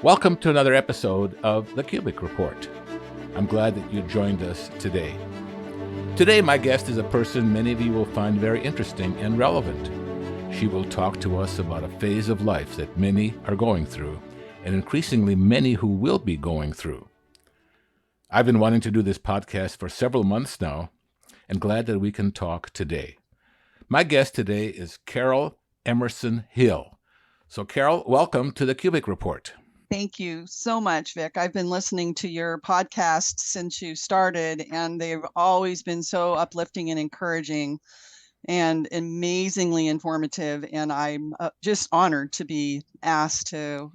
Welcome to another episode of The Cubic Report. I'm glad that you joined us today. Today, my guest is a person many of you will find very interesting and relevant. She will talk to us about a phase of life that many are going through, and increasingly many who will be going through. I've been wanting to do this podcast for several months now, and glad that we can talk today. My guest today is Carol Emerson Hill. So, Carol, welcome to The Cubic Report. Thank you so much, Vic. I've been listening to your podcast since you started, and they've always been so uplifting and encouraging and amazingly informative. And I'm just honored to be asked to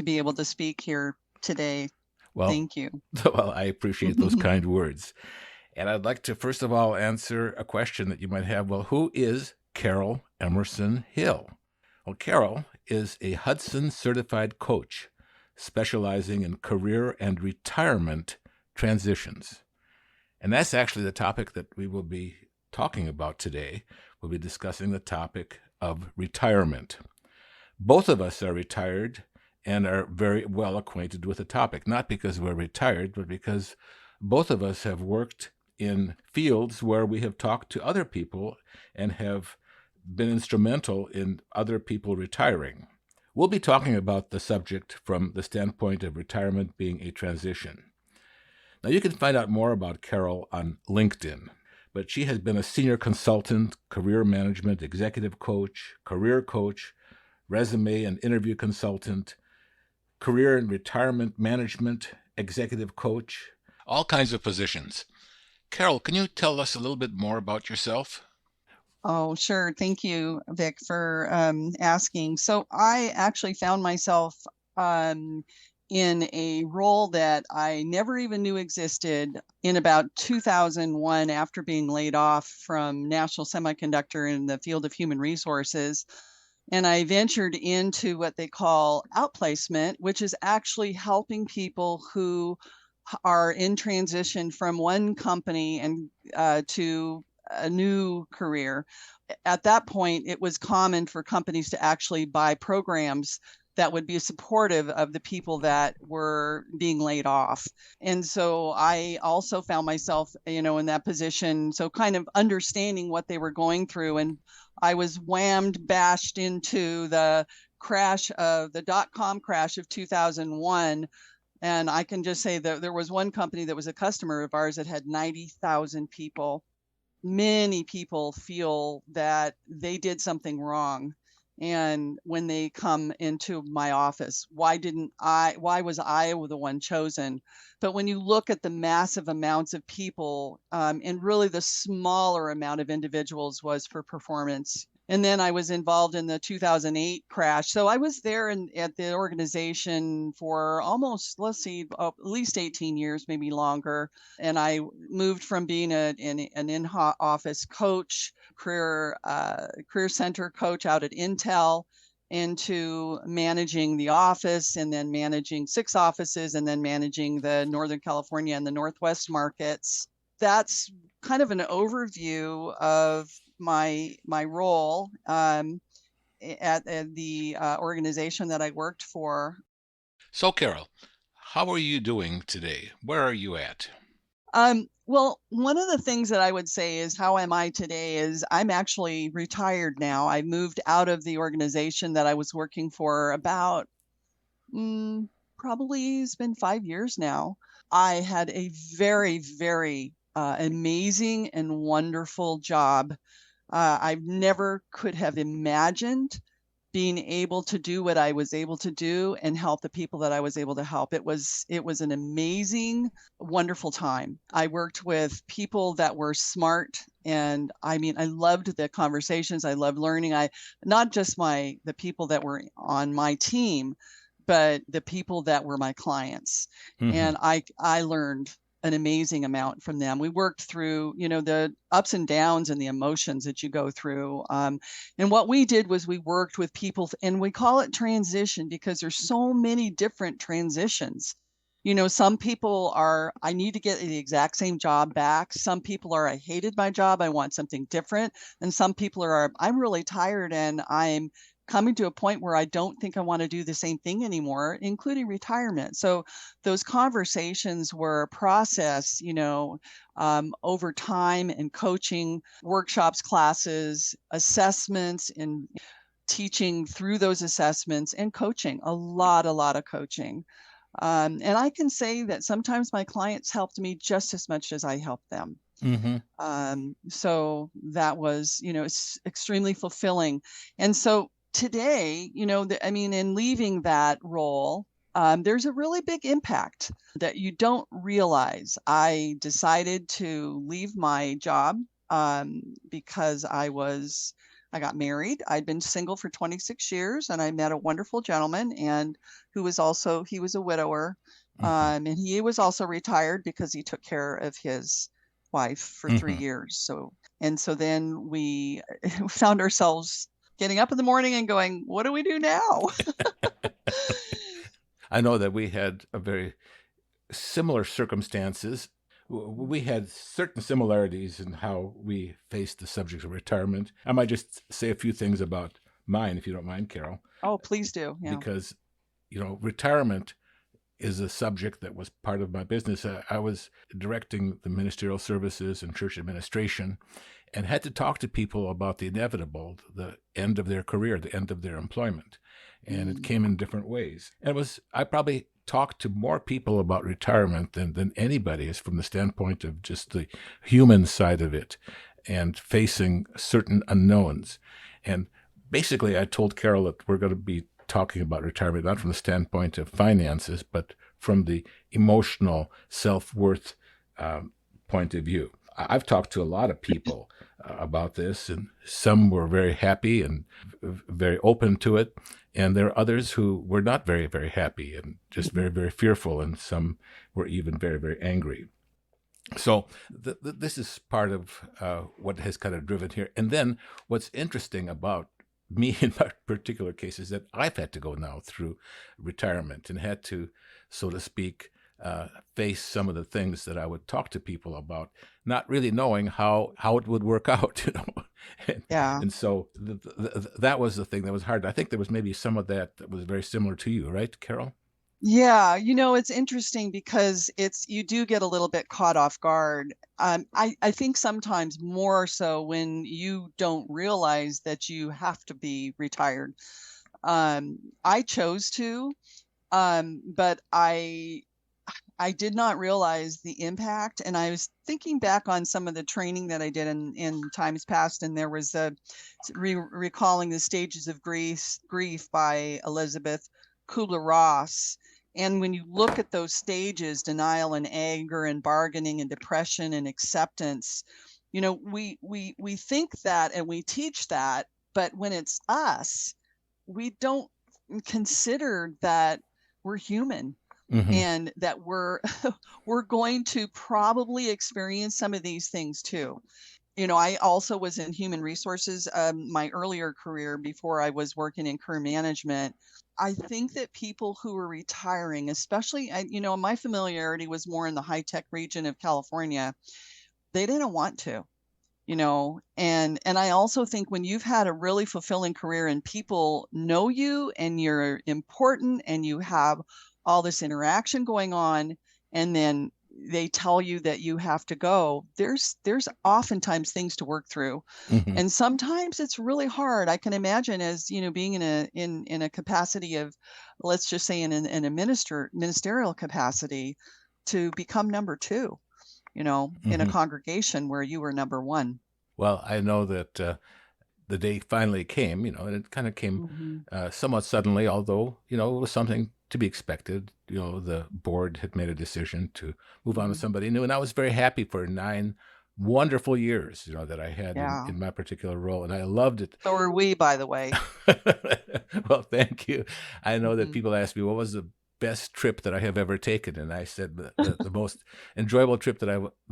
be able to speak here today. Well, thank you. Well, I appreciate those kind words. And I'd like to first of all answer a question that you might have. Well, who is Carol Emerson Hill? Well, Carol is a Hudson certified coach specializing in career and retirement transitions. And that's actually the topic that we will be talking about today. We'll be discussing the topic of retirement. Both of us are retired and are very well acquainted with the topic, not because we're retired, but because both of us have worked in fields where we have talked to other people and have been instrumental in other people retiring. We'll be talking about the subject from the standpoint of retirement being a transition. Now, you can find out more about Carol on LinkedIn, but she has been a senior consultant, career management, executive coach, career coach, resume and interview consultant, career and retirement management, executive coach, all kinds of positions. Carol, can you tell us a little bit more about yourself? Oh, sure. Thank you, Vic, for asking. So I actually found myself in a role that I never even knew existed in about 2001 after being laid off from National Semiconductor in the field of human resources. And I ventured into what they call outplacement, which is actually helping people who are in transition from one company and to a new career. At that point, it was common for companies to actually buy programs that would be supportive of the people that were being laid off. And so I also found myself, in that position. So kind of understanding what they were going through. And I was bashed into the crash of the dot-com crash of 2001. And I can just say that there was one company that was a customer of ours that had 90,000 people. Many people feel that they did something wrong. And when they come into my office, why was I the one chosen? But when you look at the massive amounts of people, and really the smaller amount of individuals was for performance. And then I was involved in the 2008 crash. So I was there at the organization for almost, at least 18 years, maybe longer. And I moved from being an in-office coach, career center coach out at Intel, into managing the office, and then managing 6 offices, and then managing the Northern California and the Northwest markets. That's kind of an overview of my role at the organization that I worked for. So, Carol, how are you doing today? Where are you at? Well, one of the things that I would say is how am I today is I'm actually retired now. I moved out of the organization that I was working for about probably it's been 5 years now. I had a very, very amazing and wonderful job. I never could have imagined being able to do what I was able to do and help the people that I was able to help. It was an amazing, wonderful time. I worked with people that were smart, and I loved the conversations. I loved learning. Not just the people that were on my team, but the people that were my clients. Mm-hmm. And I learned an amazing amount from them. We worked through, the ups and downs and the emotions that you go through. And what we did was we worked with people, and we call it transition because there's so many different transitions. Some people are, I need to get the exact same job back. Some people are, I hated my job, I want something different. And some people are, I'm really tired and I'm coming to a point where I don't think I want to do the same thing anymore, including retirement. So those conversations were a process, over time, and coaching, workshops, classes, assessments, and teaching through those assessments, and coaching, a lot of coaching. And I can say that sometimes my clients helped me just as much as I helped them. Mm-hmm. So that was, it's extremely fulfilling. And so today, in leaving that role, there's a really big impact that you don't realize. I decided to leave my job because I got married. I'd been single for 26 years, and I met a wonderful gentleman, and he was a widower. Mm-hmm. And he was also retired because he took care of his wife for 3 Mm-hmm. years. So then we found ourselves getting up in the morning and going, what do we do now? I know that we had a very similar circumstances. We had certain similarities in how we faced the subject of retirement. I might just say a few things about mine, if you don't mind, Carol. Oh, please do. Yeah. Because, retirement is a subject that was part of my business. I was directing the ministerial services and church administration, and had to talk to people about the inevitable, the end of their career, the end of their employment. And it came in different ways. And I probably talked to more people about retirement than anybody, is from the standpoint of just the human side of it and facing certain unknowns. And basically, I told Carol that we're going to be talking about retirement not from the standpoint of finances, but from the emotional self-worth point of view. I've talked to a lot of people about this, and some were very happy and very open to it. And there are others who were not very, very happy and just very, very fearful. And some were even very, very angry. So this is part of what has kind of driven here. And then what's interesting about me in my particular case is that I've had to go now through retirement and had to, so to speak, face some of the things that I would talk to people about, not really knowing how it would work out, Yeah. And so that was the thing that was hard. I think there was maybe some of that was very similar to you, right, Carol? Yeah, it's interesting because you do get a little bit caught off guard. I think sometimes more so when you don't realize that you have to be retired. I chose to, but I did not realize the impact. And I was thinking back on some of the training that I did in times past, and there was recalling the stages of grief by Elizabeth Kubler-Ross. And when you look at those stages, denial and anger and bargaining and depression and acceptance, we think that and we teach that, but when it's us, we don't consider that we're human. Mm-hmm. And that we're going to probably experience some of these things too. I also was in human resources, my earlier career before I was working in career management. I think that people who are retiring, especially, my familiarity was more in the high-tech region of California. They didn't want to, and I also think when you've had a really fulfilling career and people know you and you're important and you have all this interaction going on, and then they tell you that you have to go, there's oftentimes things to work through. Mm-hmm. And sometimes it's really hard. I can imagine, as being in a capacity of, let's just say in a ministerial capacity, to become number two, in a Mm-hmm. congregation where you were number one. Well, I know that the day finally came, and it kind of came somewhat suddenly, although, it was something to be expected. The board had made a decision to move on to somebody new, and I was very happy for 9 wonderful years, that I had Yeah. in my particular role, and I loved it. So are we, by the way. Well, thank you. I know that Mhm. people ask me, what was the best trip that I have ever taken? And I said the most enjoyable trip that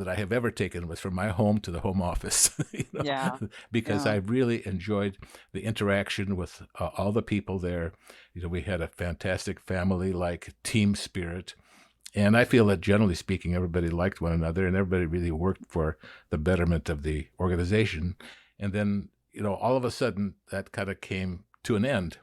I have ever taken was from my home to the home office, Yeah. because Yeah. I really enjoyed the interaction with all the people there. We had a fantastic family-like team spirit. And I feel that generally speaking, everybody liked one another and everybody really worked for the betterment of the organization. And then, all of a sudden that kind of came to an end.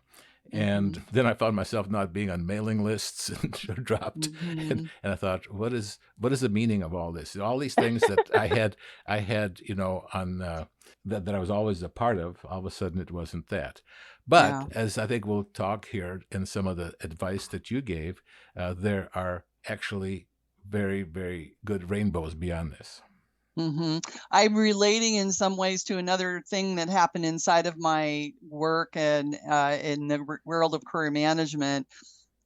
Mm-hmm. And then I found myself not being on mailing lists and dropped. Mm-hmm. And I thought, what is the meaning of all this? All these things that I had, on that I was always a part of. All of a sudden, it wasn't that. But Yeah. as I think we'll talk here in some of the advice that you gave, there are actually very, very good rainbows beyond this. Mm-hmm. I'm relating in some ways to another thing that happened inside of my work and in the world of career management.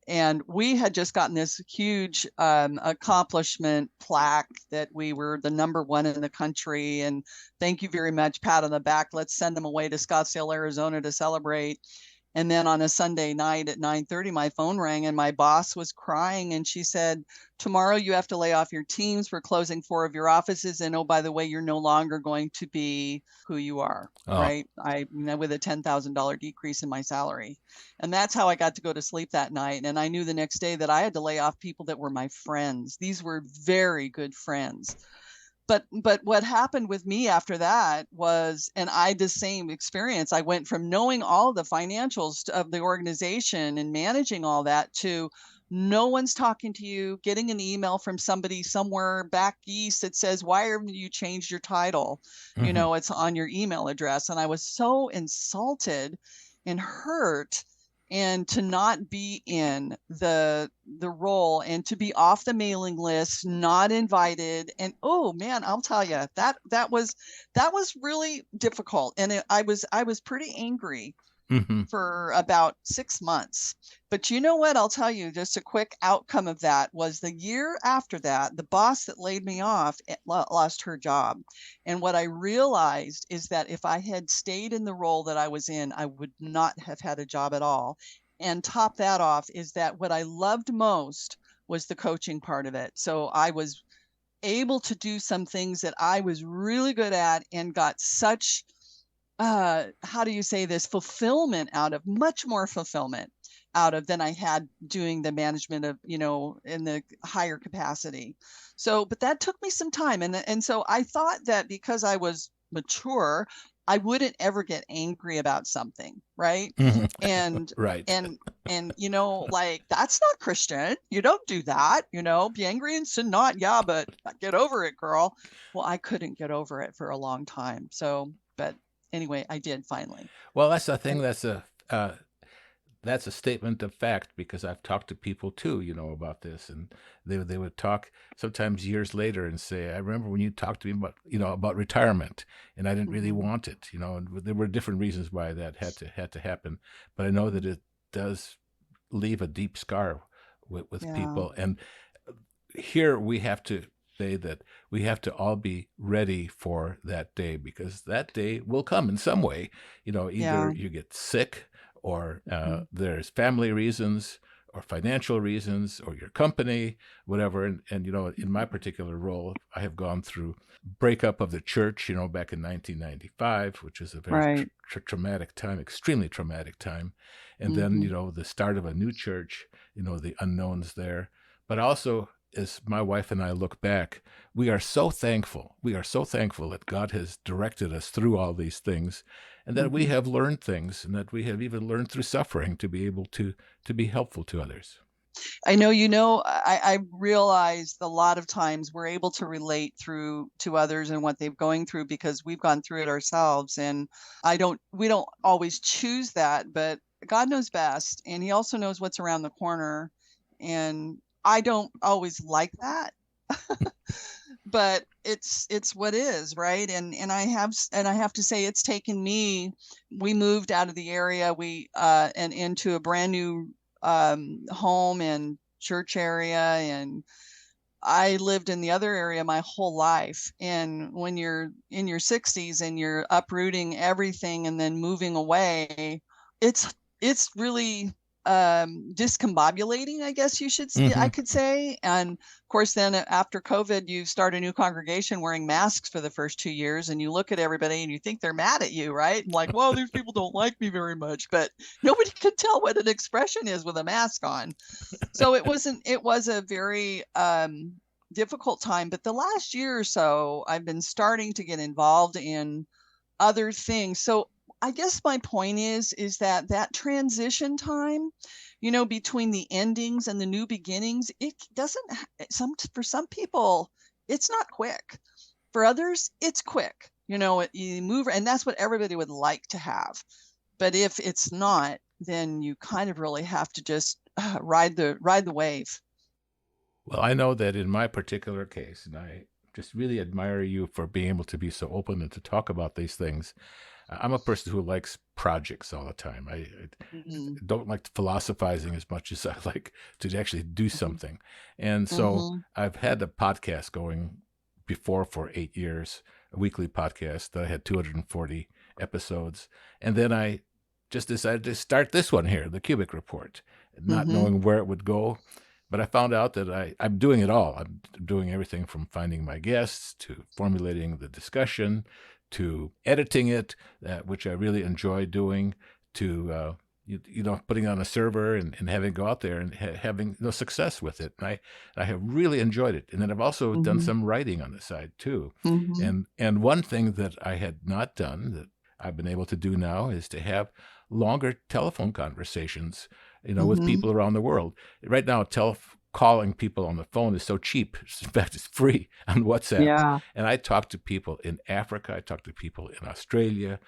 And we had just gotten this huge accomplishment plaque that we were the #1 in the country. And thank you very much, pat on the back. Let's send them away to Scottsdale, Arizona to celebrate. And then on a Sunday night at 9:30, my phone rang and my boss was crying. And she said, tomorrow you have to lay off your teams. We're closing 4 of your offices. And oh, by the way, you're no longer going to be who you are. Oh, Right. With a $10,000 decrease in my salary. And that's how I got to go to sleep that night. And I knew the next day that I had to lay off people that were my friends. These were very good friends. But what happened with me after that was, and I had the same experience. I went from knowing all the financials of the organization and managing all that to no one's talking to you, getting an email from somebody somewhere back east that says, why haven't you changed your title? mhm. It's on your email address. And I was so insulted and hurt, and to not be in the role and to be off the mailing list, not invited. And oh man, I'll tell you, that was really difficult. And I was pretty angry Mhm. for about 6 months. But you know what? I'll tell you, just a quick outcome of that was the year after that, the boss that laid me off lost her job. And what I realized is that if I had stayed in the role that I was in, I would not have had a job at all. And top that off is that what I loved most was the coaching part of it. So I was able to do some things that I was really good at and got such how do you say this, fulfillment out of, much more fulfillment out of than I had doing the management of, in the higher capacity. So, but that took me some time. And so I thought that because I was mature, I wouldn't ever get angry about something. Right. Mhm. And, Right. like, that's not Christian. You don't do that, be angry and sin not. Yeah, but get over it, girl. Well, I couldn't get over it for a long time. So, but anyway, I did finally. Well, that's the thing. And That's a statement of fact because I've talked to people too, about this, and they would talk sometimes years later and say, "I remember when you talked to me about about retirement, and I didn't really mhm, want it." And there were different reasons why that had to happen, but I know that it does leave a deep scar with yeah, people. And here we have to say that we have to all be ready for that day because that day will come in some way. Either yeah, you get sick or mhm, there's family reasons or financial reasons or your company, whatever. And in my particular role, I have gone through breakup of the church, back in 1995, which is a very right, traumatic time, extremely traumatic time. And then, mhm, the start of a new church, the unknowns there. But also, as my wife and I look back, we are so thankful. We are so thankful that God has directed us through all these things and that we mhm. have learned things and that we have even learned through suffering to be able to be helpful to others. I know, I realized a lot of times we're able to relate through to others and what they're going through because we've gone through it ourselves. And we don't always choose that, but God knows best. And he also knows what's around the corner. And I don't always like that, but it's what is, right? And I have to say it's taken me, we moved out of the area, we and into a brand new home and church area, and I lived in the other area my whole life. And when you're in your 60s and you're uprooting everything and then moving away, it's really discombobulating, I guess I Hmm. could say. And of course, then after COVID, you start a new congregation wearing masks for the first 2 years, and you look at everybody and you think they're mad at you, right? And like, whoa, these people don't like me very much, but nobody can tell what an expression is with a mask on. So it was a very difficult time. But the last year or so, I've been starting to get involved in other things. So I guess my point is that transition time, between the endings and the new beginnings, it doesn't for some people, it's not quick. For others, it's quick. You move, and that's what everybody would like to have. But if it's not, then you kind of really have to just ride the wave. Well, I know that in my particular case, and I just really admire you for being able to be so open and to talk about these things. I'm a person who likes projects all the time. I Mhm. don't like philosophizing as much as I like to actually do Mhm. something. And so Mhm. I've had a podcast going before for 8 years, a weekly podcast that I had 240 episodes. And then I just decided to start this one here, the Cubic Report, not Mhm. knowing where it would go. But I found out that I'm doing it all. I'm doing everything from finding my guests to formulating the discussion to editing it, which I really enjoy doing, to putting on a server and having it go out there and having success with it. And I have really enjoyed it. And then I've also done Mhm. some writing on the side too. Mhm. And one thing that I had not done that I've been able to do now is to have longer telephone conversations, with Mhm. people around the world. Right now, calling people on the phone is so cheap. In fact, it's free on WhatsApp. Yeah. And I talk to people in Africa. I talk to people in Australia.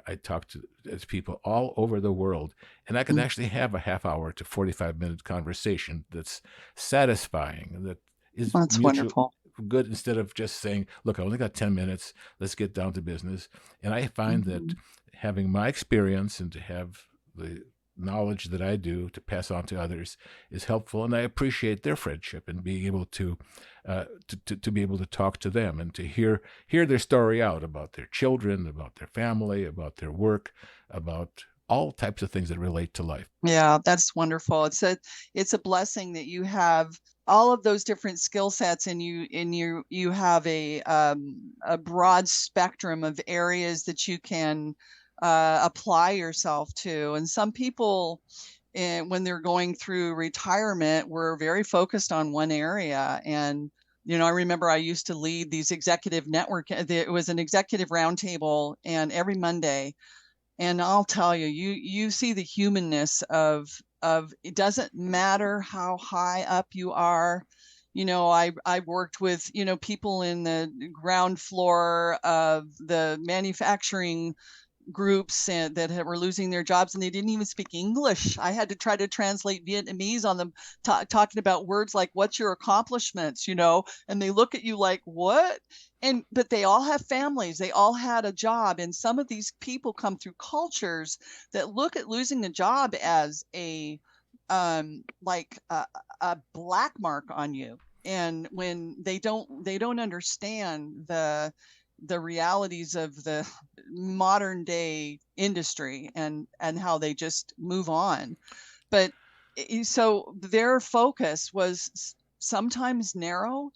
I talk to people all over the world. And I can Mm. actually have a half hour to 45-minute conversation that's satisfying, that is That's mutual wonderful. good, instead of just saying, look, I only got 10 minutes. Let's get down to business. And I find that Mhm. having my experience and to have the knowledge that I do to pass on to others is helpful, and I appreciate their friendship and being able to be able to talk to them and to hear their story out about their children, about their family, about their work, about all types of things that relate to life. Yeah, that's wonderful. It's a blessing that you have all of those different skill sets, and you have a broad spectrum of areas that you can apply yourself to. And some people, when they're going through retirement, were very focused on one area. And I remember I used to lead these executive network. It was an executive roundtable, and every Monday. And I'll tell you, you see the humanness of it doesn't matter how high up you are. I worked with, people in the ground floor of the manufacturing groups that were losing their jobs, and they didn't even speak English. I had to try to translate Vietnamese on them, talking about words like "What's your accomplishments?" And they look at you like, "What?" But they all have families. They all had a job, and some of these people come through cultures that look at losing a job as like a black mark on you. And when they don't understand the realities of the modern day industry, and how they just move on. But so their focus was sometimes narrow,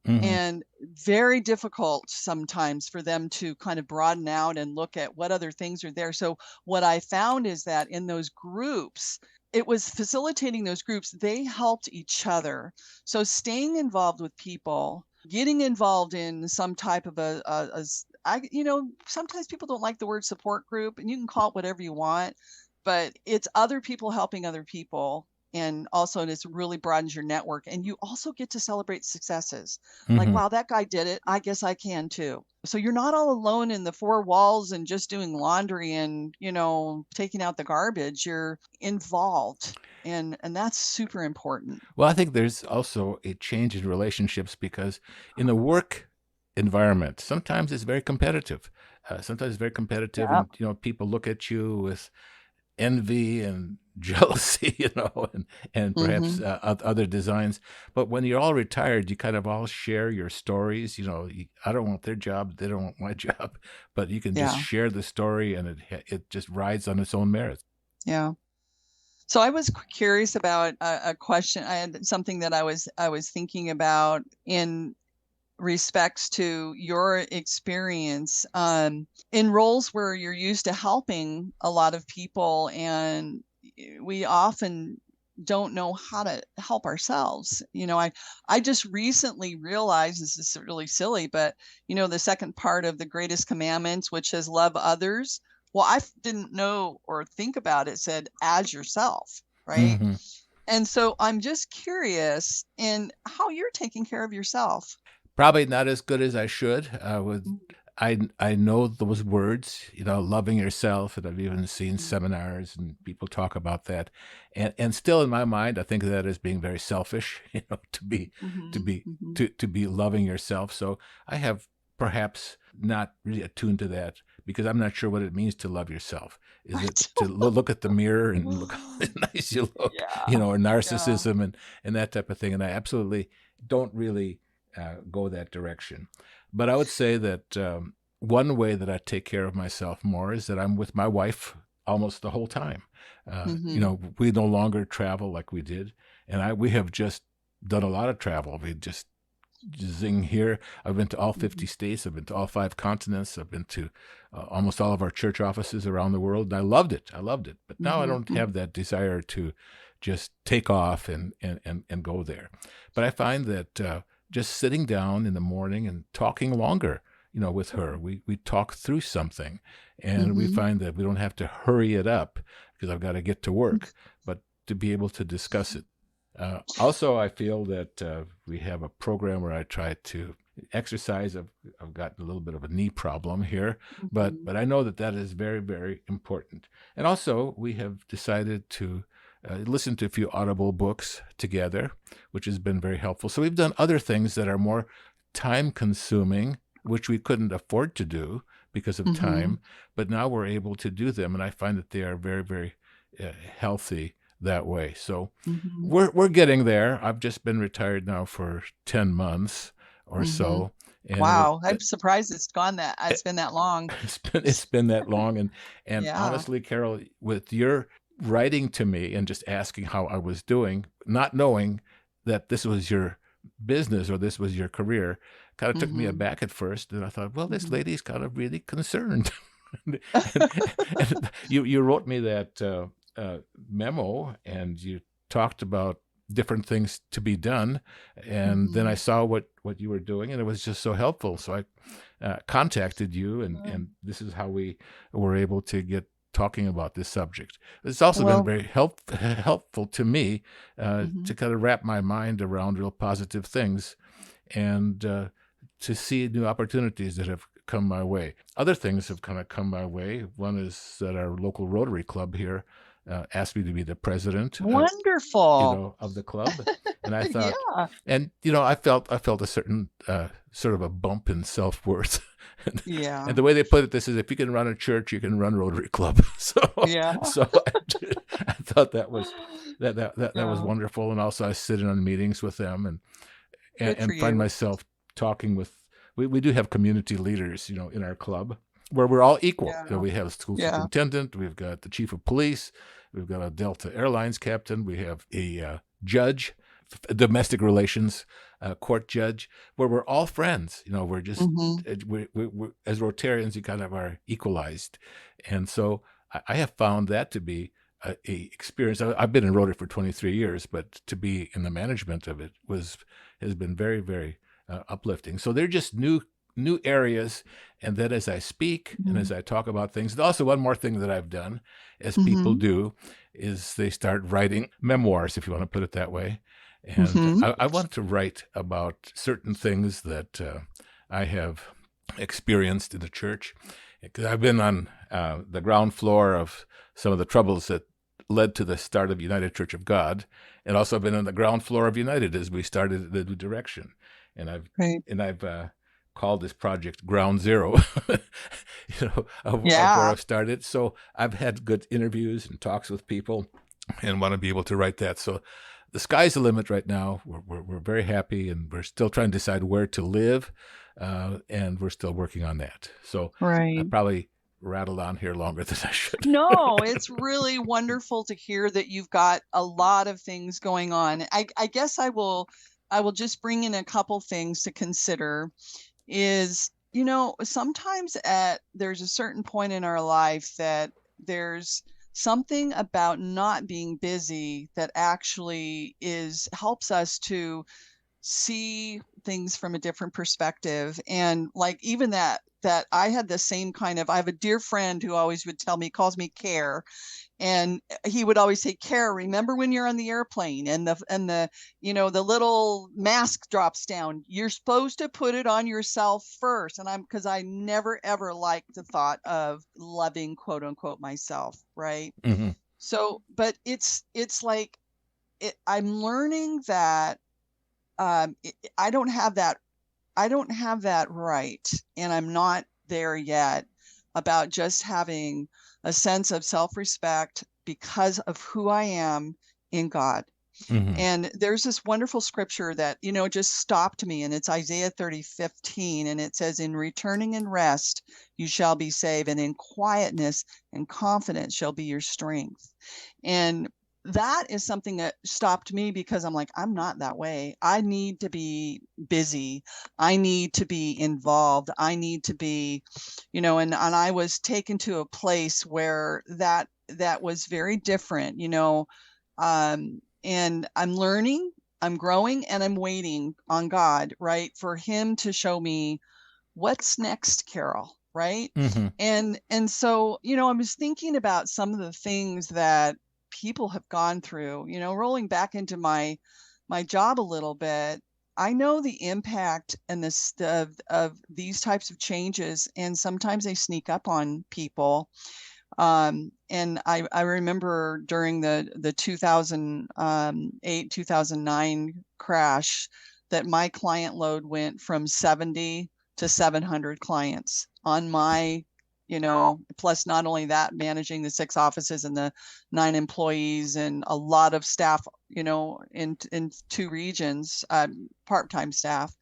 Hmm. and very difficult sometimes for them to kind of broaden out and look at what other things are there. So what I found is that in those groups, it was facilitating those groups, they helped each other. So staying involved with people, getting involved in some type of sometimes people don't like the word support group, and you can call it whatever you want, but it's other people helping other people. And also, this really broadens your network, and you also get to celebrate successes. Like, Hmm. wow, that guy did it, I guess I can too. So you're not all alone in the four walls and just doing laundry and, taking out the garbage. You're involved, and that's super important. Well, I think there's also a change in relationships because in the work environment, sometimes it's very competitive. Sometimes it's very competitive, Yeah. and people look at you with envy and jealousy, and perhaps Mhm. other designs. But when you're all retired, you kind of all share your stories. I don't want their job, they don't want my job, but you can just Yeah. share the story, and it just rides on its own merits. Yeah. So I was curious about a question. I had something that I was thinking about in respects to your experience, in roles where you're used to helping a lot of people, and we often don't know how to help ourselves. I just recently realized, this is really silly, but the second part of the greatest commandments, which says love others, well, didn't know or think about it, said as yourself, right? Hmm. And so I'm just curious in how you're taking care of yourself. Probably not as good as I should. With Mhm, I know those words, loving yourself, and I've even seen mhm, seminars and people talk about that, and still in my mind, I think of that as being very selfish, to mhm, be mhm. to be loving yourself. So I have perhaps not really attuned to that because I'm not sure what it means to love yourself. Is it Right. to look at the mirror and look how nice you look, Yeah, or yeah. narcissism and that type of thing? And I absolutely don't really go that direction. But I would say that one way that I take care of myself more is that I'm with my wife almost the whole time. Mhm, We no longer travel like we did, and we have just done a lot of travel. We just zing here. I've been to all 50 mhm, states. I've been to all 5 continents. I've been to almost all of our church offices around the world, and I loved it. I loved it. But now I mhm, don't mhm, have that desire to just take off and go there. But I find that just sitting down in the morning and talking longer, with her, we talk through something, and we mhm. find that we don't have to hurry it up because I've got to get to work, but to be able to discuss it. Also, I feel that we have a program where I try to exercise. I've gotten a little bit of a knee problem here, but Mhm, I know that that is very, very important. And also, we have decided to listen to a few audible books together, which has been very helpful. So we've done other things that are more time consuming, which we couldn't afford to do because of mhm, time, but now we're able to do them, and I find that they are very, very healthy that way. So mhm, we're getting there. I've just been retired now for 10 months or mhm. so, and Wow, I'm surprised it's it, been that long. it's been that long, and Yeah. honestly, Carol, with your writing to me and just asking how I was doing, not knowing that this was your business or this was your career, kind of took me Mhm, aback at first, and I thought, well, this mhm. lady's kind of really concerned. and, and you wrote me that memo, and you talked about different things to be done, and then I Mhm. saw what you were doing, and it was just so helpful. So I contacted you, and this is how we were able to get talking about this subject. It's also been Well, very helpful to me mhm, to kind of wrap my mind around real positive things and to see new opportunities that have come my way. Other things have kind of come my way. One is that our local Rotary Club here asked me to be the president, wonderful. of the club, and I thought, Yeah, and I felt a certain sort of a bump in self worth. And yeah, the way they put it, this is if you can run a church, you can run Rotary Club. So, yeah. so I thought that was Yeah, wonderful, and also I sit in on meetings with them and, good for and find you. myself talking with. We do have community leaders, in our club where we're all equal. Yeah, We have a school yeah. superintendent, we've got the chief of police, we've got a Delta Airlines captain, we have a judge, domestic relations court judge, where we're all friends. We're just Mhm, we as Rotarians, you kind of are equalized, and so I have found that to be a experience. I've been in Rotary for 23 years, but to be in the management of it has been very, very uplifting. So they're just new areas, and then as I speak and mhm, as I talk about things, and also one more thing that I've done, as people mhm, do, is they start writing memoirs, if you want to put it that way. And mhm, I want to write about certain things that I have experienced in the church, because I've been on the ground floor of some of the troubles that led to the start of United Church of God, and also been on the ground floor of United as we started the new direction. And I've right. and I've called this project Ground Zero, of where Yeah, I've started. So I've had good interviews and talks with people, and want to be able to write that. So the sky's the limit right now. We're very happy, and we're still trying to decide where to live, and we're still working on that. So I right. probably rattled on here longer than I should. No, it's really wonderful to hear that you've got a lot of things going on. I guess I will just bring in a couple things to consider is, sometimes there's a certain point in our life that there's something about not being busy that actually is helps us to see things from a different perspective. And like even that I had the same kind of, I have a dear friend who always would tell me, calls me Care, and he would always say, Care, remember when you're on the airplane and the the little mask drops down, you're supposed to put it on yourself first. And because I never ever liked the thought of loving, quote unquote, myself, right? Mm-hmm. So but it's like I'm learning that I don't have that right, and I'm not there yet about just having a sense of self-respect because of who I am in God. Mm-hmm. And there's this wonderful scripture that, just stopped me, and it's Isaiah 30:15, and it says, in returning and rest, you shall be saved, and in quietness and confidence shall be your strength. And that is something that stopped me because I'm like, I'm not that way. I need to be busy. I need to be involved. I need to be, and I was taken to a place where that was very different, and I'm learning, I'm growing, and I'm waiting on God, right? For him to show me what's next, Carol, right? Mm-hmm. And so, I was thinking about some of the things that people have gone through, rolling back into my job a little bit. I know the impact and this of these types of changes, and sometimes they sneak up on people. And I remember during the 2008, 2009 crash that my client load went from 70 to 700 clients on my, plus not only that, managing the 6 offices and the 9 employees and a lot of staff, in 2 regions, part-time staff.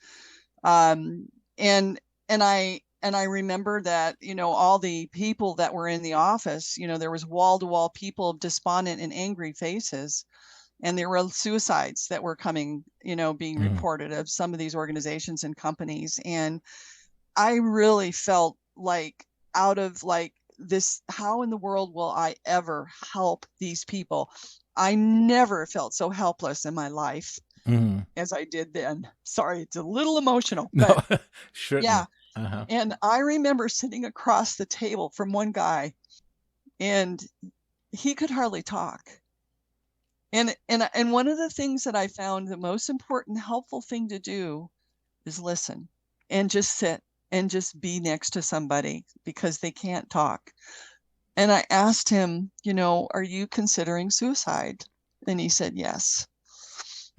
And I remember that, all the people that were in the office, there was wall-to-wall people, despondent and angry faces. And there were suicides that were coming, being Mm-hmm. reported of some of these organizations and companies. And I really felt like out of like this, how in the world will I ever help these people? I never felt so helpless in my life Mm-hmm. as I did then. Sorry, it's a little emotional, No, but yeah. certainly. Uh-huh. And I remember sitting across the table from one guy, and he could hardly talk. And one of the things that I found the most important, helpful thing to do is listen and just sit and just be next to somebody because they can't talk. And I asked him, are you considering suicide? And he said, yes.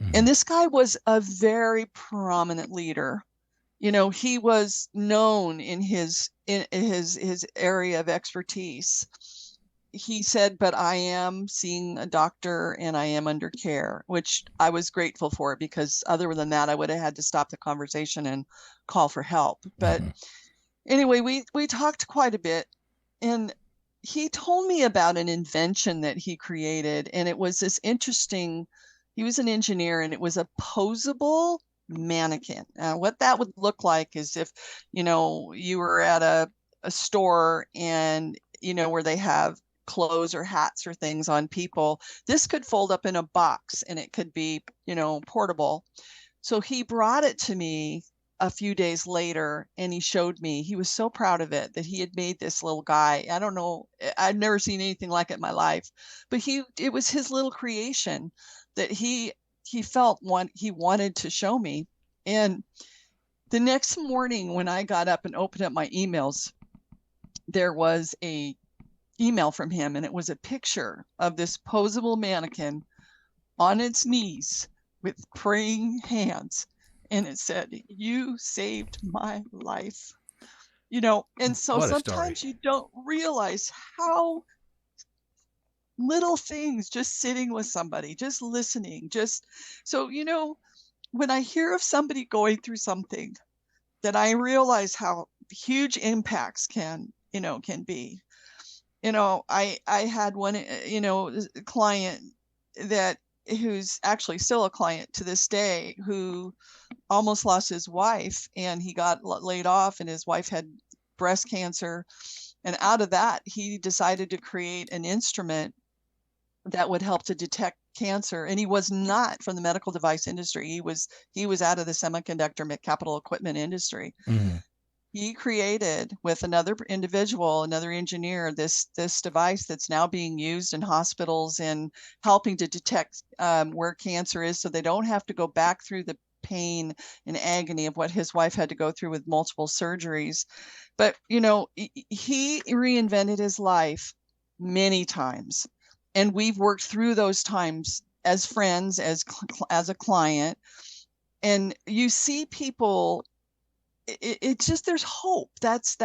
Mm-hmm. And this guy was a very prominent leader. He was known in his area of expertise. He said, but I am seeing a doctor and I am under care, which I was grateful for, because other than that, I would have had to stop the conversation and call for help. But Mm-hmm. anyway, we talked quite a bit, and he told me about an invention that he created, and it was this interesting, he was an engineer, and it was a posable mannequin. What that would look like is if, you were at a store and, where they have clothes or hats or things on people, this could fold up in a box and it could be, portable. So he brought it to me a few days later and he showed me. He was so proud of it that he had made this little guy. I don't know, I've never seen anything like it in my life, but it was his little creation that he felt he wanted to show me. And the next morning when I got up and opened up my emails, there was a email from him, and it was a picture of this posable mannequin on its knees with praying hands, and it said, you saved my life. And so What a story. sometimes you don't realize how little things, just sitting with somebody, just listening, just so, when I hear of somebody going through something, that I realize how huge impacts can be. I had one, client that who's actually still a client to this day, who almost lost his wife, and he got laid off, and his wife had breast cancer. And out of that, he decided to create an instrument that would help to detect cancer, and he was not from the medical device industry. He was out of the semiconductor capital equipment industry. Mm-hmm. He created with another individual, another engineer, this device that's now being used in hospitals and helping to detect where cancer is, so they don't have to go back through the pain and agony of what his wife had to go through with multiple surgeries. But he reinvented his life many times, and we've worked through those times as friends, as a client, and you see people. It's just, there's hope. That's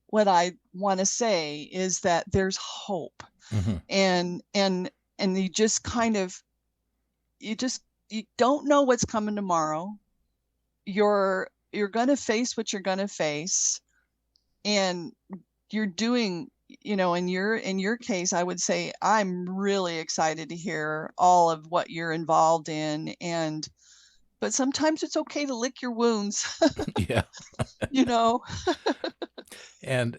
what I want to say is that there's hope, Mm-hmm. and you just kind of, you don't know what's coming tomorrow. You're going to face what you're going to face, and you're doing, in your case, I would say I'm really excited to hear all of what you're involved in, but sometimes it's okay to lick your wounds. Yeah. you know And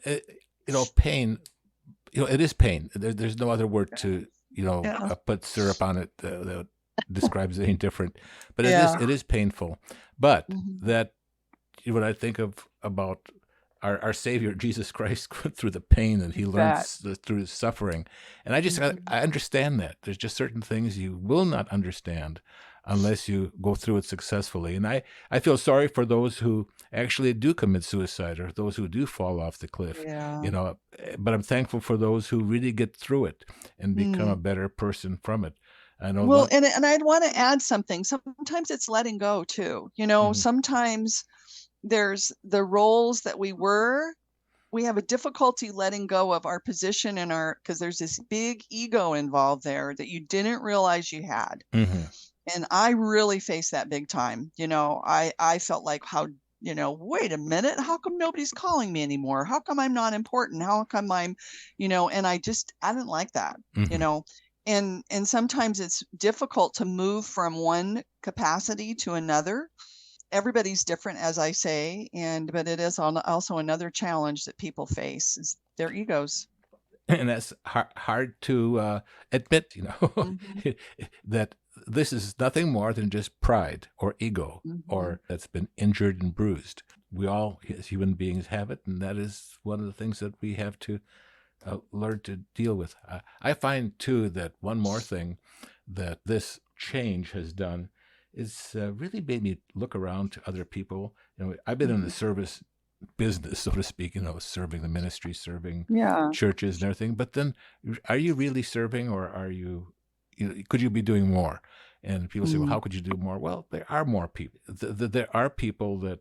pain. It is pain. There's no other word to yeah, put syrup on it that describes anything different. But yeah. it is painful. But Mhm. that when I think about our Savior Jesus Christ went through the pain that he learned That. through his suffering, and Mhm. I understand that there's just certain things you will not understand unless you go through it successfully. And I feel sorry for those who actually do commit suicide or those who do fall off the cliff, Yeah. but I'm thankful for those who really get through it and become a Mm. better person from it. I know Well, one. and I'd want to add something. Sometimes it's letting go too. Mhm. Sometimes there's the roles that we have a difficulty letting go of our position in our, because there's this big ego involved there that you didn't realize you had. Mhm. And I really faced that big time. I felt like, wait a minute, how come nobody's calling me anymore? How come I'm not important? How come and I didn't like that, you Mhm. know. And sometimes it's difficult to move from one capacity to another. Everybody's different, as I say, but it is also another challenge that people face is their egos. And that's hard to admit, Mhm. that this is nothing more than just pride or ego Mhm. or that's been injured and bruised. We all, as human beings, have it, and that is one of the things that we have to learn to deal with. I find, too, that one more thing that this change has done is really made me look around to other people. I've been in the Mhm. service business, so to speak, serving the ministry, serving Yeah. churches and everything. But then, are you really serving, or could you be doing more? And people say, well, Mm. how could you do more? Well, there are more people. There are people that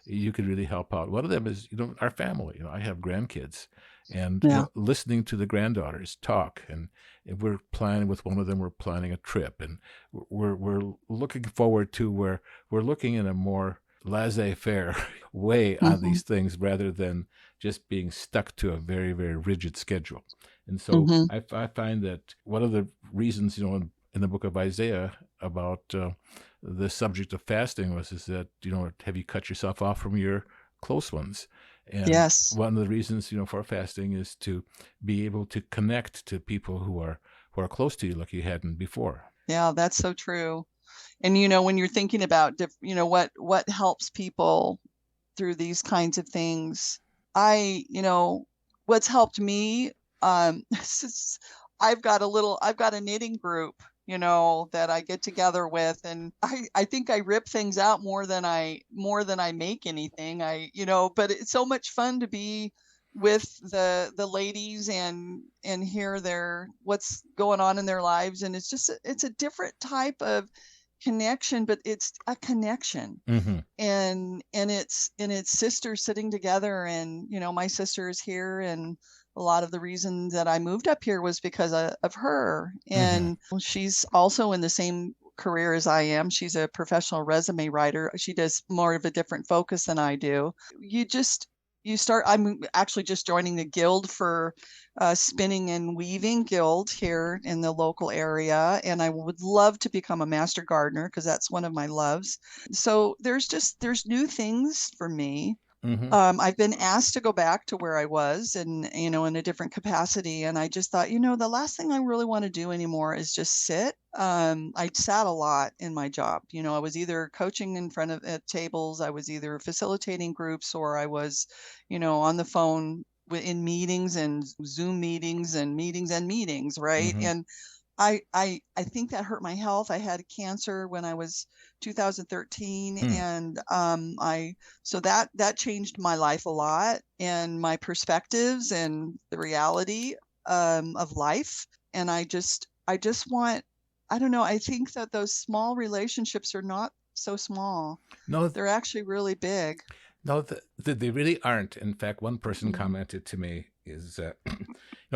you could really help out. One of them is, our family. I have grandkids, and Yeah. listening to the granddaughters talk, and if we're planning with one of them, we're planning a trip, and we're looking forward to where we're looking in a more laissez-faire way on Mhm. these things rather than just being stuck to a very, very rigid schedule. And so Mhm. I find that one of the reasons, in the book of Isaiah about the subject of fasting is that, have you cut yourself off from your close ones? And Yes. one of the reasons, for fasting is to be able to connect to people who are close to you like you hadn't before. Yeah, that's so true. And when you're thinking about what helps people through these kinds of things, what's helped me, s- I've got a knitting group, that I get together with, and I think I rip things out more than I make anything. But it's so much fun to be with the ladies and hear what's going on in their lives, and it's a different type of connection, but it's a connection, Hmm. and it's sisters sitting together, and my sister is here, and a lot of the reason that I moved up here was because of her, Hmm. and she's also in the same career as I am. She's a professional resume writer. She does more of a different focus than I do. I'm actually just joining the guild for spinning and weaving guild here in the local area, and I would love to become a master gardener because that's one of my loves. So there's new things for me. I've been asked to go back to where I was and, in a different capacity. And I just thought, the last thing I really want to do anymore is just sit. I sat a lot in my job. I was either coaching in front of at tables, I was either facilitating groups, or I was, on the phone in meetings and Zoom meetings and meetings, right? Mm-hmm. And I think that hurt my health. I had cancer when I was 2013, Hmm. and so that changed my life a lot and my perspectives and the reality of life. And I just want, I don't know, I think that those small relationships are not so small. No, They're actually really big. no, they really aren't. In fact, one person Mhm. commented to me is that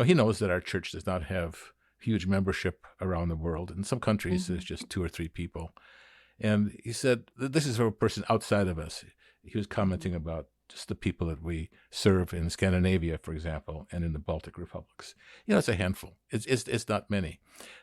he knows that our church does not have huge membership around the world. In some countries, there's Mhm. just 2 or 3 people. And he said, this is for a person outside of us. He was Mhm. commenting about just the people that we serve in Scandinavia, for example, and in the Baltic republics. It's a handful. It's not many.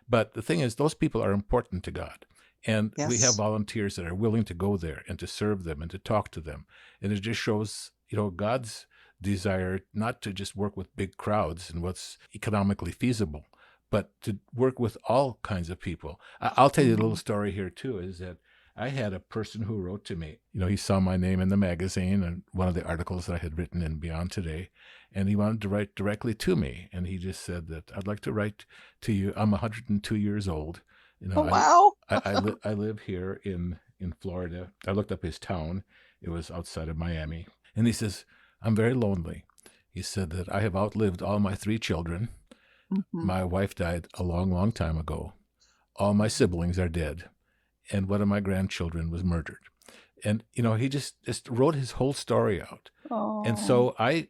But the thing is, those people are important to God. And we have Yes. volunteers that are willing to go there and to serve them and to talk to them. And it just shows, God's desire not to just work with big crowds and what's economically feasible, but to work with all kinds of people. I'll tell you a little Mhm. story here, too, is that I had a person who wrote to me. He saw my name in the magazine and one of the articles that I had written in Beyond Today, and he wanted to write directly to me. And he just said that I'd like to write to you. I'm 102 years old. Oh, wow. I live here in Florida. I looked up his town. It was outside of Miami. And he says, I'm very lonely. He said that I have outlived all my 3 children. Mhm. My wife died a long, long time ago. All my siblings are dead. And one of my grandchildren was murdered. And, he just wrote his whole story out. And Oh. so I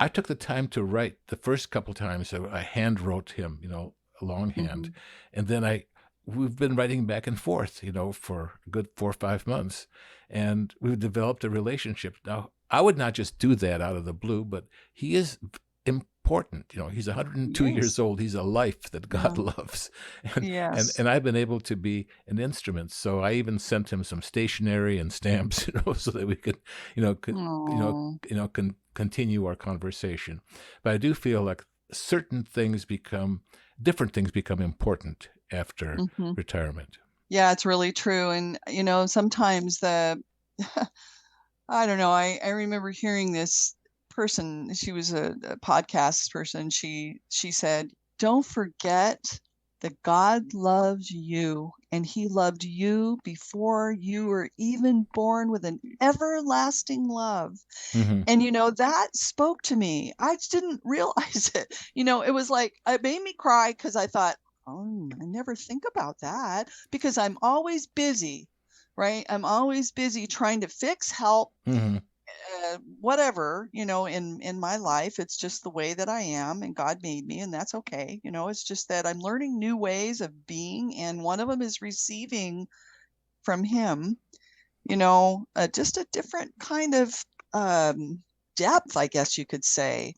took the time to write the first couple times. I hand wrote him, a longhand. Mhm. And then we've been writing back and forth, for a good 4 or 5 months. And we've developed a relationship. Now, I would not just do that out of the blue, but he is important. He's 102 years Yes. old. He's a life that God Yeah. loves. And, and, Yes. and I've been able to be an instrument. So I even sent him some stationery and stamps, so that we could, Oh. continue our conversation. But I do feel like different things become important after Mhm. retirement. Yeah, it's really true. And, sometimes I don't know, I remember hearing this person, she was a podcast person. She said, "Don't forget that God loves you, and he loved you before you were even born with an everlasting love." Mm-hmm. And, that spoke to me. I just didn't realize it. It was like, it made me cry because I thought, oh, I never think about that because I'm always busy, right? I'm always busy trying to fix, help, Mm-hmm. whatever, in my life. It's just the way that I am, and God made me, and that's okay. It's just that I'm learning new ways of being, and one of them is receiving from Him, just a different kind of um, depth, I guess you could say.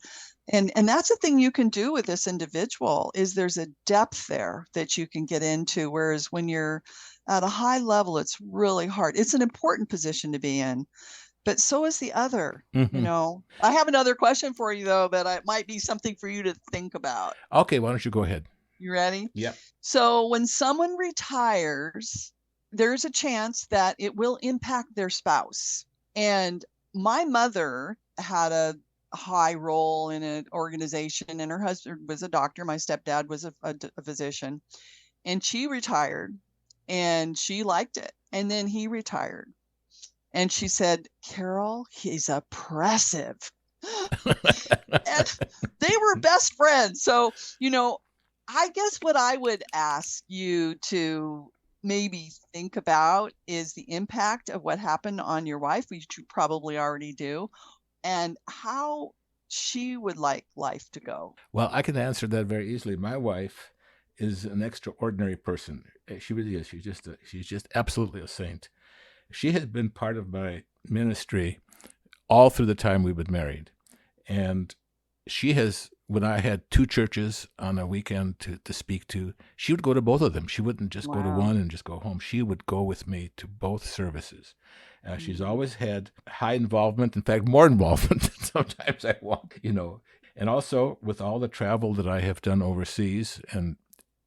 And that's the thing you can do with this individual is there's a depth there that you can get into. Whereas when you're at a high level, it's really hard. It's an important position to be in, but so is the other. Mm-hmm. I have another question for you though, but it might be something for you to think about. Okay, why don't you go ahead? You ready? Yep. So when someone retires, there's a chance that it will impact their spouse. And my mother had a high role in an organization, and her husband was a doctor. My stepdad was a physician, and she retired and she liked it. And then he retired. And she said, Carol, he's oppressive. And they were best friends. So, I guess what I would ask you to maybe think about is the impact of what happened on your wife, which you probably already do, and how she would like life to go. Well, I can answer that very easily. My wife is an extraordinary person. She really is. She's just absolutely a saint. She has been part of my ministry all through the time we've been married. And she has, when I had 2 churches on a weekend to speak to, she would go to both of them. She wouldn't just go to Wow. one and just go home. She would go with me to both services. She's always had high involvement, in fact, more involvement than sometimes I want, And also with all the travel that I have done overseas and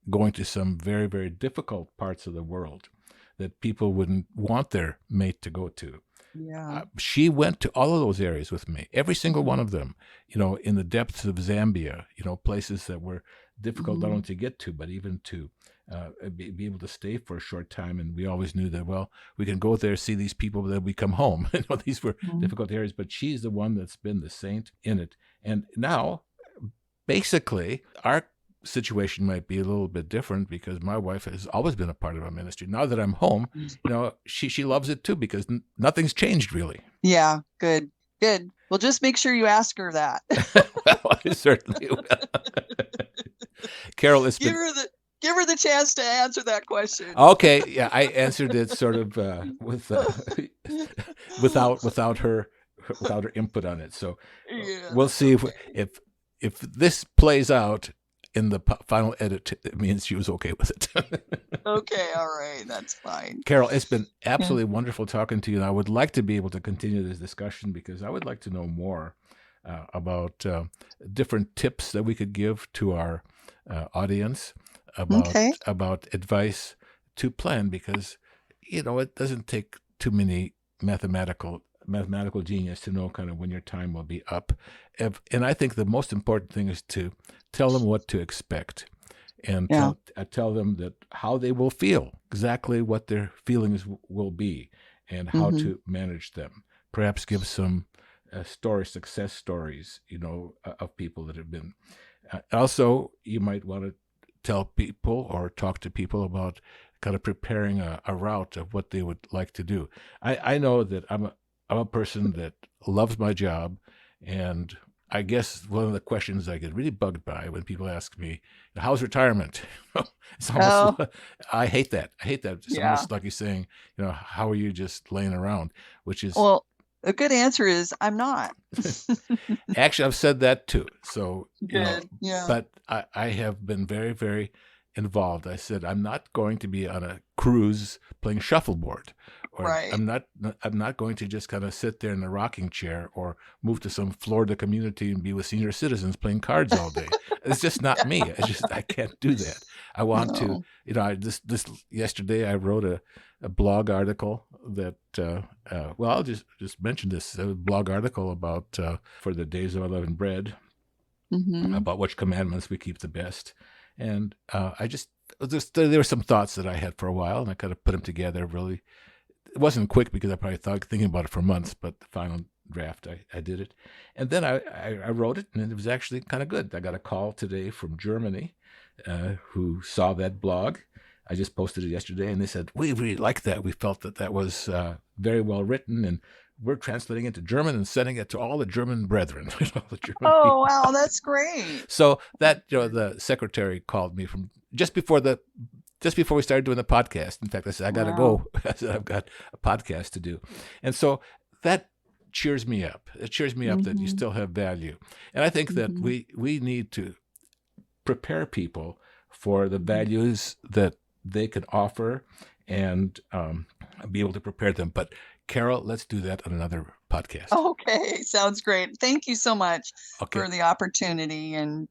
going to some very, very difficult parts of the world that people wouldn't want their mate to go to. Yeah. She went to all of those areas with me, every single one of them, in the depths of Zambia, places that were difficult not only to get to, but even to be able to stay for a short time. And we always knew that, well, we can go there, see these people, then we come home. These were difficult areas, but she's the one that's been the saint in it. And now, basically, our situation might be a little bit different because my wife has always been a part of our ministry. Now that I'm home, she loves it too because nothing's changed really. Yeah, good. Well, just make sure you ask her that. Well, I certainly will. Carol, give her the chance to answer that question. Okay, yeah, I answered it sort of without her input on it. So we'll see if this plays out in the final edit. It means she was okay with it. Okay, all right, that's fine. Carol, it's been absolutely wonderful talking to you, and I would like to be able to continue this discussion because I would like to know more about different tips that we could give to our audience about advice to plan, because it doesn't take too many mathematical genius to know kind of when your time will be up. And I think the most important thing is to tell them what to expect and tell them that how they will feel, exactly what their feelings will be and how to manage them. Perhaps give some success stories, of people that have been. Also, you might want to tell people or talk to people about kind of preparing a route of what they would like to do. I know that I'm a person that loves my job, and I guess one of the questions I get really bugged by when people ask me, "How's retirement?" It's almost I hate that. It's almost like you're saying, "How are you just laying around?" Which is a good answer is I'm not. Actually, I've said that too. So, Good. But I have been very, very involved. I said I'm not going to be on a cruise playing shuffleboard, or I'm not going to just kind of sit there in a rocking chair or move to some Florida community and be with senior citizens playing cards all day. It's just not me. I can't do that. I want to. This yesterday I wrote a blog article that I'll just mention this blog article about for the Days of Unleavened Bread, about which commandments we keep the best. And there were some thoughts that I had for a while, and I kind of put them together. Really, it wasn't quick because I probably thinking about it for months, but the final draft, I did it. And then I wrote it, and it was actually kind of good. I got a call today from Germany who saw that blog. I just posted it yesterday, and they said, we really liked that. We felt that was very well written, and we're translating it to German and sending it to all the German brethren. Wow, that's great. So that, the secretary called me from just before we started doing the podcast. In fact, I said, I got to go. I said, I've got a podcast to do. And so that cheers me up. It cheers me up that you still have value. And I think that we need to prepare people for the values that they can offer and be able to prepare them. But Carol, let's do that on another podcast. Okay, sounds great. Thank you so much for the opportunity, and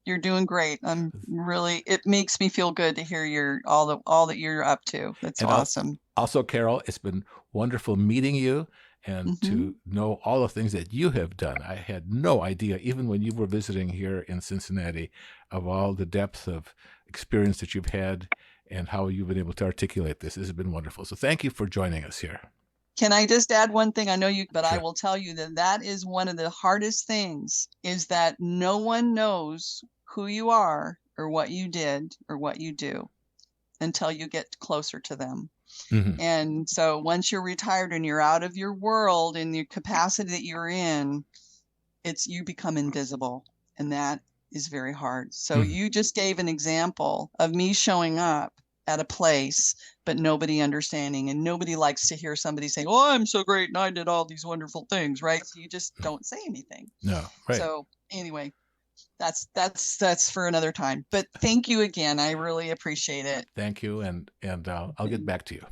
you're doing great. It makes me feel good to hear all that you're up to. That's awesome. Also, Carol, it's been wonderful meeting you and to know all the things that you have done. I had no idea, even when you were visiting here in Cincinnati, of all the depth of experience that you've had and how you've been able to articulate this. This has been wonderful. So thank you for joining us here. Can I just add one thing? I know you, but sure. I will tell you that is one of the hardest things, is that no one knows who you are or what you did or what you do until you get closer to them. And so once you're retired and you're out of your world and your capacity that you're in, you become invisible, and that is very hard. So you just gave an example of me showing up at a place, but nobody understanding, and nobody likes to hear somebody saying, "Oh, I'm so great and I did all these wonderful things," right? So you just don't say anything. No, right. So anyway, that's for another time. But thank you again. I really appreciate it. Thank you, and I'll get back to you.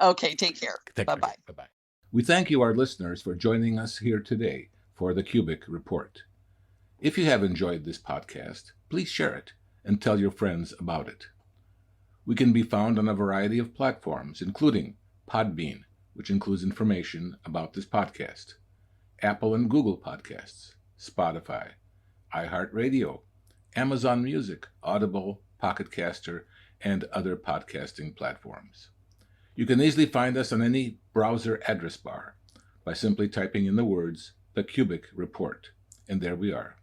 Okay, take care. Bye-bye. Bye-bye. We thank you, our listeners, for joining us here today for the Cubic Report. If you have enjoyed this podcast, please share it and tell your friends about it. We can be found on a variety of platforms, including Podbean, which includes information about this podcast, Apple and Google Podcasts, Spotify, iHeartRadio, Amazon Music, Audible, Pocket Caster, and other podcasting platforms. You can easily find us on any browser address bar by simply typing in the words, The Cubic Report, and there we are.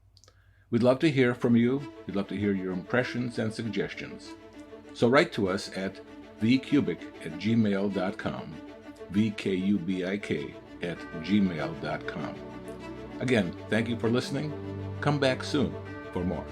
We'd love to hear from you. We'd love to hear your impressions and suggestions. So write to us at vkubik@gmail.com, vkubik@gmail.com. Again, thank you for listening. Come back soon for more.